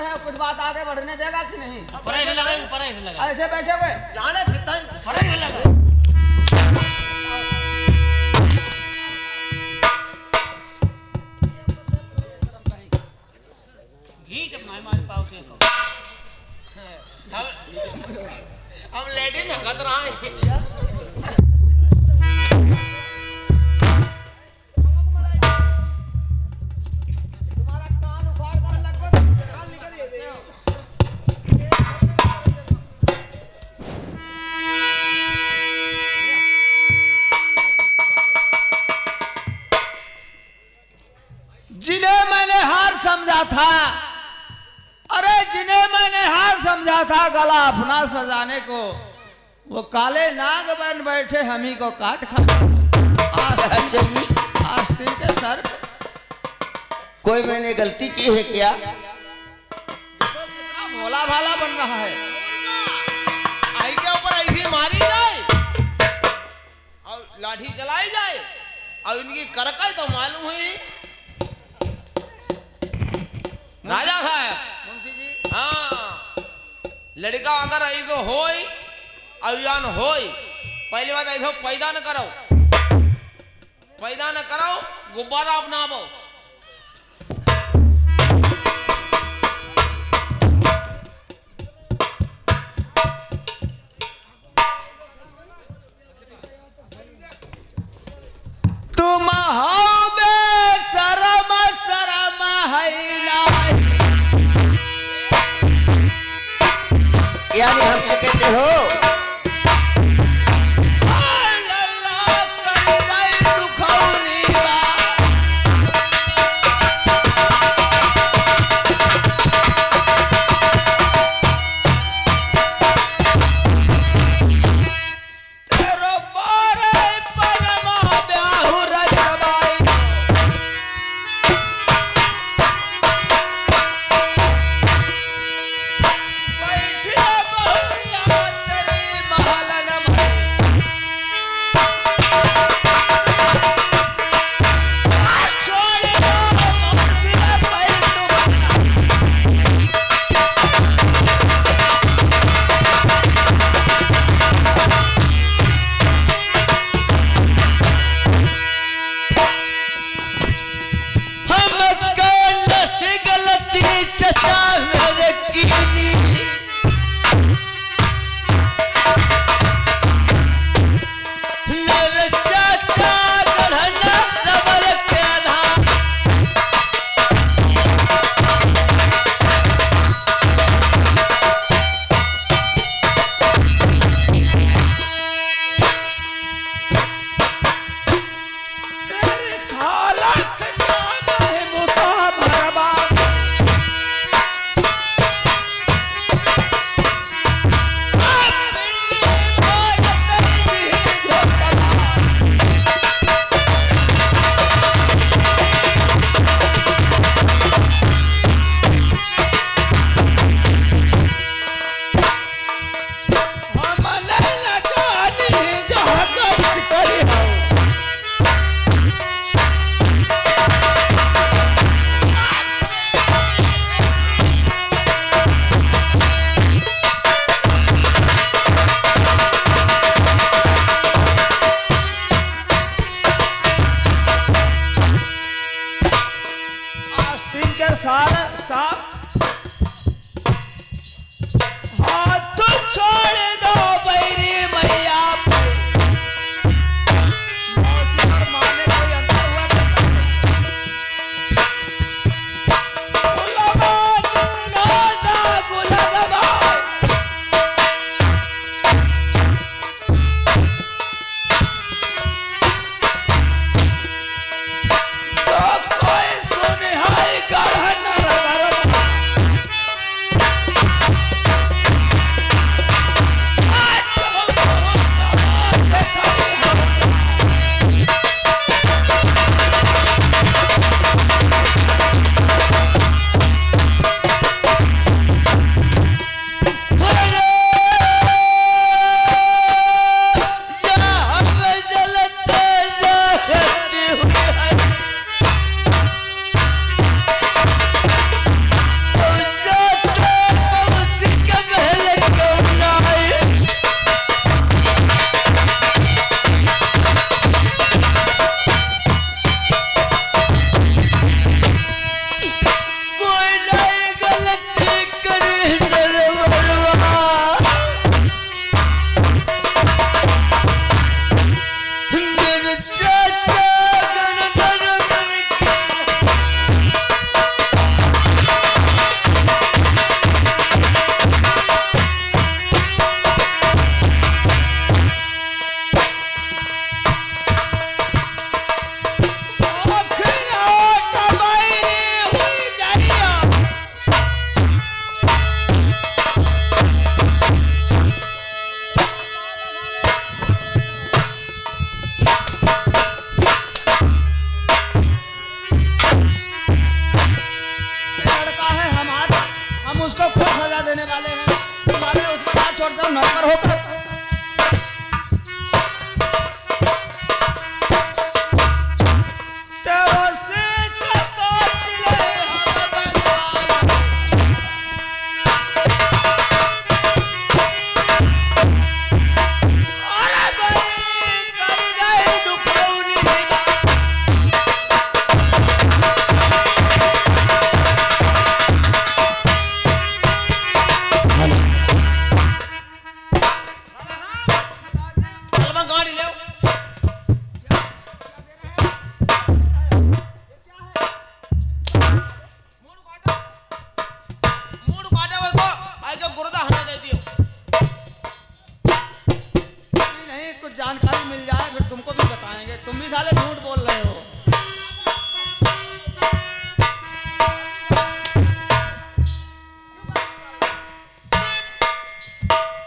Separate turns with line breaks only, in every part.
है, कुछ बात आगे बढ़ने देगा कि नहीं?
लगा
ऐसे बैठे हुए
जाने फिरता लगा घीच अपना हमारे पाव से हम लेडी नगत रहा
जिन्हें मैंने हार समझा था, अरे जिन्हें मैंने हार समझा था गला अपना सजाने को, वो काले नाग बन बैठे हम ही को काट खा।
अच्छा जी,
आस्तीन के सर
कोई मैंने गलती की है क्या?
तो कितना भोला भाला बन रहा है।
आई के ऊपर ऐसी मारी जाए और लाठी चलाई जाए और इनकी करकल तो मालूम हुई राजा साहब।
मुंशी जी,
हाँ, लड़का अगर ऐसो होई अभियान होई, पहली बात ऐसो पैदा न करो, गुब्बारा अपनावो।
तुम हो बेशरम शरम हैला,
यानी हमसे कहते हो
तो कोई सुन हाय गढ़ नर उसको खूब सजा देने वाले हैं। तुम्हारे उसको ना छोड़ता हूँ नौकर होकर। तेरो सींच काटिले हम बनवाला। अरे भाई कर गई दुखौनी।
चल मैं गाड़ी ले मूड काटे हुए को आई के गुर्दा हना दे दियो।
नहीं कुछ जानकारी मिल जाए फिर तुमको भी बताएंगे। तुम भी साले झूठ बोल रहे हो।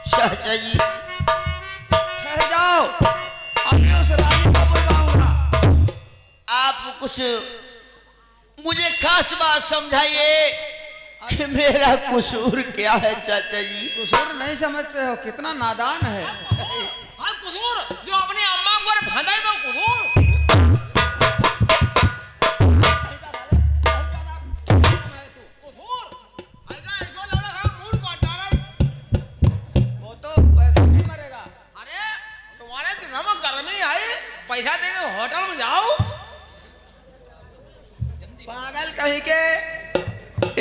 चाचा जी
ठहर जाओ, अभी उस रानी को बुलवाऊंगा।
आप कुछ मुझे खास बात समझाइए कि मेरा कसूर क्या है चाचा जी।
कसूर नहीं समझते हो, कितना नादान है।
हां कुसूर जो अपनी अम्मा को धंधाई में कुसूर। कुसूर आएगा ऐसा लड़ा है मूड काट रहा।
वो तो वैसे नहीं मरेगा।
अरे तुम्हारे जितना में गर्मी आई पैसा देके होटल में जाओ।
पागल कहीं के,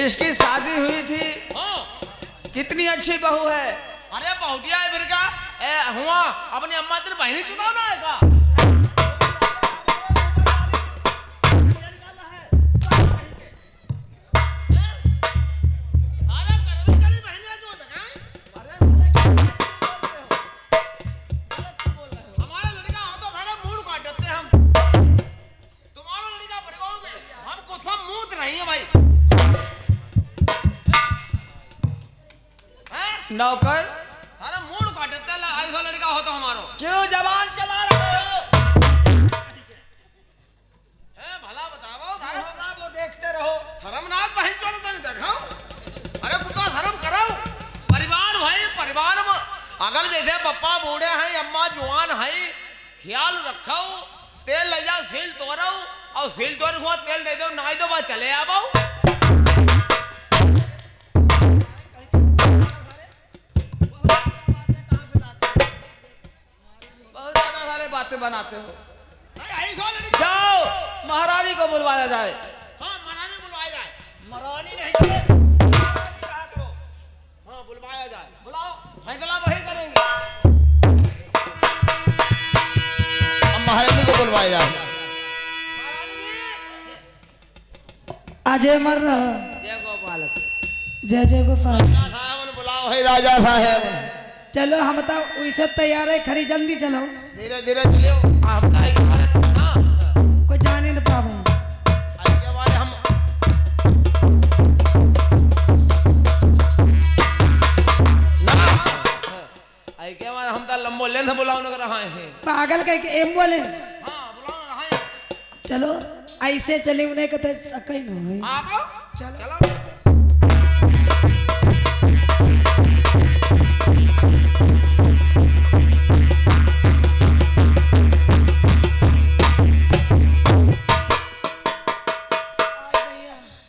इसकी शादी हुई थी,
हाँ
कितनी अच्छी बहू है।
अरे बहुटिया है फिर का ए हुआ अपनी अम्मा तेरी बहनी चुदा ना है का। अरे करवी करी बहनी है जो देखा हमारा लड़का हो तो सारे मूड काट देते हम। तुम्हारा लड़का परिवार हम को सब मूत नहीं है भाई।
नौकर
अरे मूड काट देते ऐसा लड़का हो तो हमारो
क्यों जवान चला रहे हो?
है भला बताओ
जो होगा वो देखते रहो।
शर्मनाक बहन चोर तो नहीं देखाओ। अरे कुत्ता शर्म करो। परिवार भाई परिवार में अगर जैसे पप्पा बूढ़े हैं अम्मा जवान है ख्याल रखो। तेल ले जाओ सील तोड़ो और सील तोड़ हुआ तेल दे दो नाई दो बस चले आओ।
बहुत ज्यादा सारे बातें बनाते हो।
ऐसा लड़का
जाओ महारानी को बुलवाया जाए।
हाँ महारानी बुलवाया जाए।
महारानी नहीं कहा करो।
हाँ बुलवाया जाए
बुलाओ।
फैसला वही करेंगे।
अब महारानी को बुलवाया जाए।
अजय मर रहा।
जय गोपाल
जय जय गोपाल।
साहब बुलाओ है राजा साहब।
चलो हम तो वैसे तैयार है, खड़ी जल्दी चलो,
धीरे धीरे चलियो। आप काहे के बारे ना
कोई जाने न पावे।
आज के बारे हम ना आई के बारे हम तो लंबो लेंथ बुलाओ न रहा है।
पागल कह के एम्बुलेंस।
हाँ बुलाओ न रहा है।
चलो ऐसे चले उन्हें कहते सकै न होई।
आप
चलो।
चलो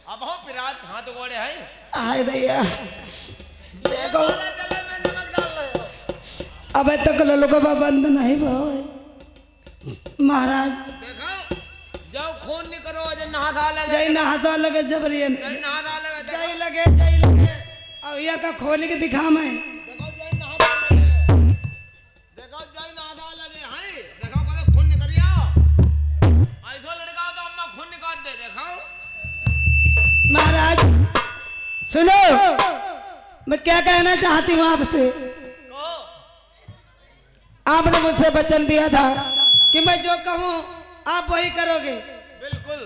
अब हो पिरात हाथ गोड़े हैं।
आय दैया देखो
जले में नमक डाल रहे हो।
अब तक लोगों बंद नहीं भाई महाराज।
देखो जाओ खून नहीं करो अजय नहा खा लगे।
जय ना हंसा लगे जबरियन।
जय नहा खा लगे।
जय लगे जय लगे। अब यहाँ का खोल के दिखा मैं।
देखो जय नहा खा लगे। देखो जय नहा खा लगे हैं। देखो कदे खून नहीं करिया। ऐसा लड़का हो तो अम्मा खून निकाल दे। देखो
महाराज सुनो, मैं क्या कहना चाहती हूँ आपसे। आपने मुझसे वचन दिया था कि मैं जो कहूँ आप वही करोगे।
बिल्कुल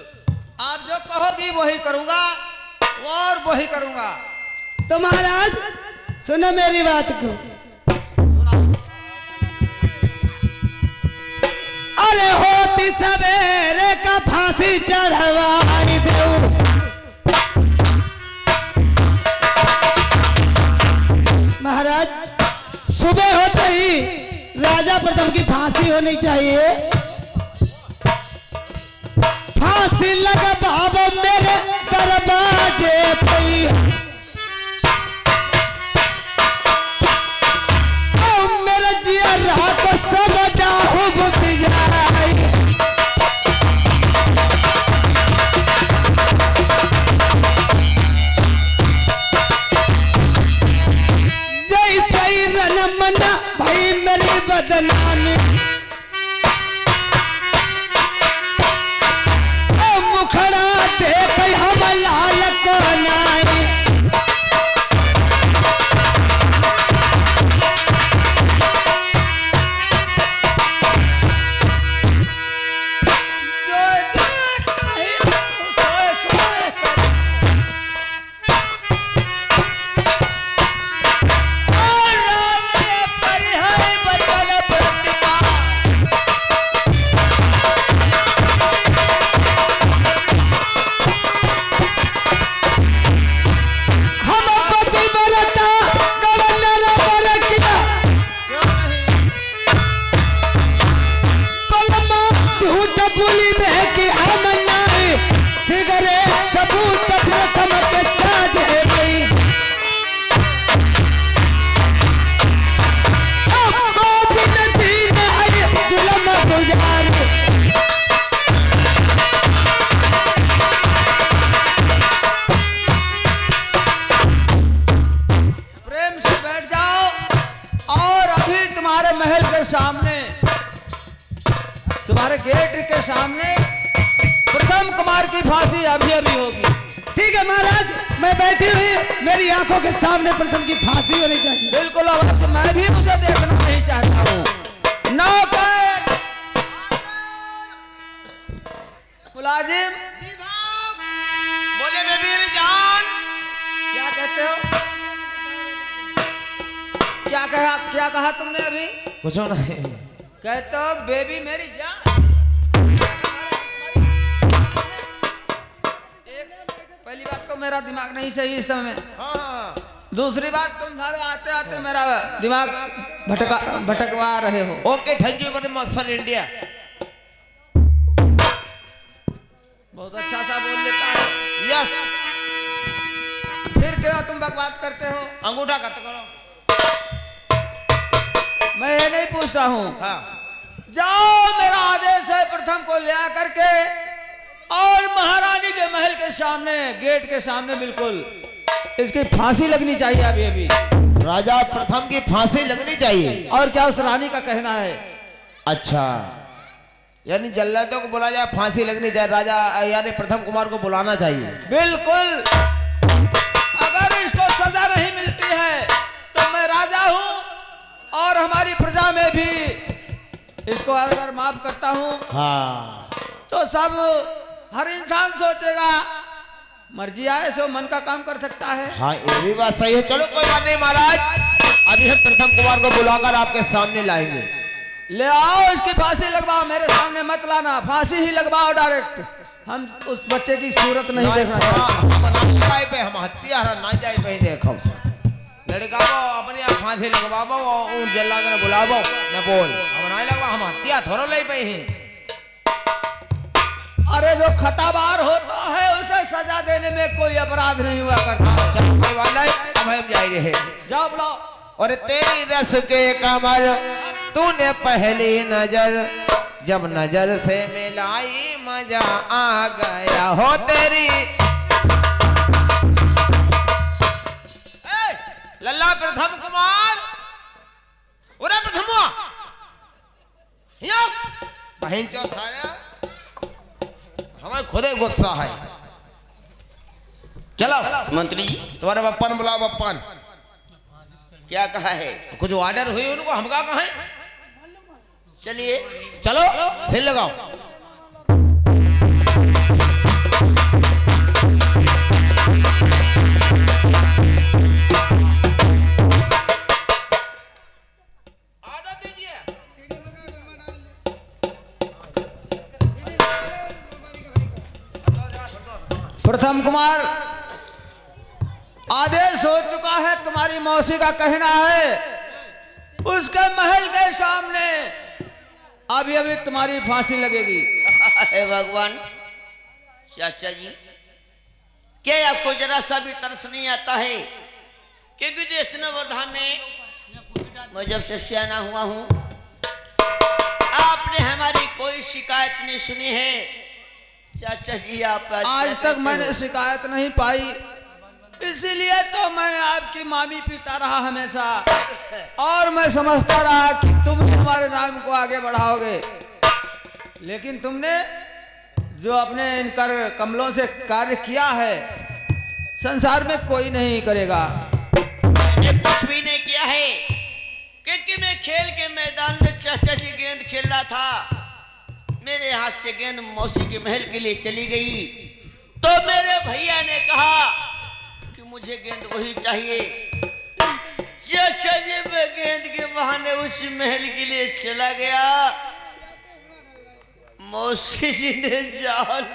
आप जो कहोगी वही करूंगा और वही करूंगा।
तो महाराज सुनो मेरी बात को। अरे होती सवेरे का फांसी चढ़वाई दो। राजा प्रथम की फांसी होनी चाहिए। फांसी लगा बाबा मेरे दरवाजे पे, ओ मेरा जिया रात सब डाहु बुझ जाए। जैसे ही रन मना भाई मेरी बदनामी, मुखड़ा देख हम लाल को नारी।
महल के सामने, तुम्हारे गेट के सामने प्रथम कुमार की फांसी अभी अभी होगी।
ठीक है महाराज, मैं बैठी हुई, मेरी आंखों के सामने प्रथम की फांसी होनी चाहिए।
बिल्कुल अवश्य, मैं भी उसे देखना नहीं चाहता हूँ। नौकर मुलाजिम,
बोले बेबी जान,
क्या कहते हो? क्या कहा तुमने अभी?
कुछ नहीं
कहते हो बेबी मेरी जान। पहली बात तो मेरा दिमाग नहीं सही इस समय।
हाँ।
दूसरी बात, तुम्हारे आते आते मेरा दिमाग भटकवा रहे हो।
Okay, thank you very much sir India.
बहुत अच्छा सा बोल लेता है।
यस।
फिर क्यों तुम बकवास करते हो?
अंगूठा कट करो।
मैं ये नहीं पूछता हूँ।
हाँ।
जाओ, मेरा आदेश है प्रथम को ले आकर के और महारानी के महल के सामने, गेट के सामने बिल्कुल इसकी फांसी लगनी चाहिए अभी अभी।
राजा प्रथम की फांसी लगनी चाहिए।
और क्या उस रानी का कहना है?
अच्छा, यानी जल्लादों को बुला जाए, फांसी लगनी चाहिए, राजा यानी प्रथम कुमार को बुलाना चाहिए।
बिल्कुल। अगर इसको सजा नहीं मिलती है तो मैं राजा हूँ और हमारी प्रजा में भी इसको अगर माफ करता हूँ,
हाँ,
तो सब हर इंसान सोचेगा मर्जी आए सो मन का काम कर सकता है।
हाँ, ये भी बात सही है। चलो कोई बात नहीं महाराज, अभी हम प्रथम कुमार को बुलाकर आपके सामने लाएंगे।
ले आओ, इसकी फांसी लगवाओ, मेरे सामने मत लाना, फांसी ही लगवाओ डायरेक्ट। हम उस बच्चे की सूरत नहीं देखना चाहते।
हम ना जाए पे, हम हत्यारा ना जाए पे देखो। लड़का को अपने आप फांसी लगवाबो और उन जल्लाद ने बुलाबो न बोल, हम नहीं लगवा, हम हत्या थोड़ा ले पे ही।
अरे जो खताबार होता है उसे सजा देने में कोई अपराध नहीं हुआ करता।
चलो कोई बात नहीं, अब हम जाए रहे।
जाओ बुलाओ।
और तेरी रस के कमर तूने पहली नजर, जब नजर से मिलाई मजा आ गया हो तेरी। लल्ला प्रथम कुमार, उरे प्रथमुआ बहन चौथाया, हमें खुदे गुस्सा है। चलो
मंत्री जी,
तुम्हारे बप्पन बुलाओ। बप्पन
क्या कहा है?
कुछ ऑर्डर हुई उनको, हम क्या कहें?
चलिए
चलो सिल लगाओ। ऑर्डर दीजिए।
प्रथम कुमार, आदेश हो चुका है, तुम्हारी मौसी का कहना है उसके महल के सामने अभी अभी तुम्हारी फांसी लगेगी।
हे भगवान, चाचा जी, क्या आपको जरा सा भी तरस नहीं आता है? क्योंकि जैसनवर्धा में मैं जब से सियाना हुआ हूं, आपने हमारी कोई शिकायत नहीं सुनी है। चाचा जी, आप
आज तक मैंने शिकायत नहीं पाई, इसीलिए तो मैंने आपकी मामी पीता रहा हमेशा, और मैं समझता रहा कि तुम ही हमारे नाम को आगे बढ़ाओगे। लेकिन तुमने जो अपने इन कर कमलों से कार्य किया है, संसार में कोई नहीं करेगा।
मैंने कुछ भी नहीं किया है, क्योंकि मैं खेल के मैदान में चाचा जी गेंद खेल रहा था। मेरे हाथ से गेंद मौसी के महल के लिए चली गई, तो मेरे भैया ने कहा कि मुझे गेंद वही चाहिए। चाचा जी, मैं गेंद के बहाने उस महल के लिए चला गया। मौसी जी ने जाल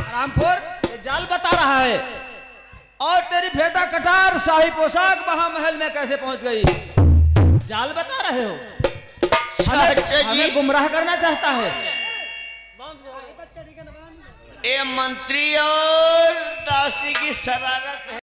आरामखोर, ये जाल बता रहा है। और तेरी फेटा कटार शाही पोशाक महामहल में कैसे पहुंच गई? जाल बता रहे हो? हमें गुमराह करना चाहता है।
ये मंत्री और दासी की शरारत है।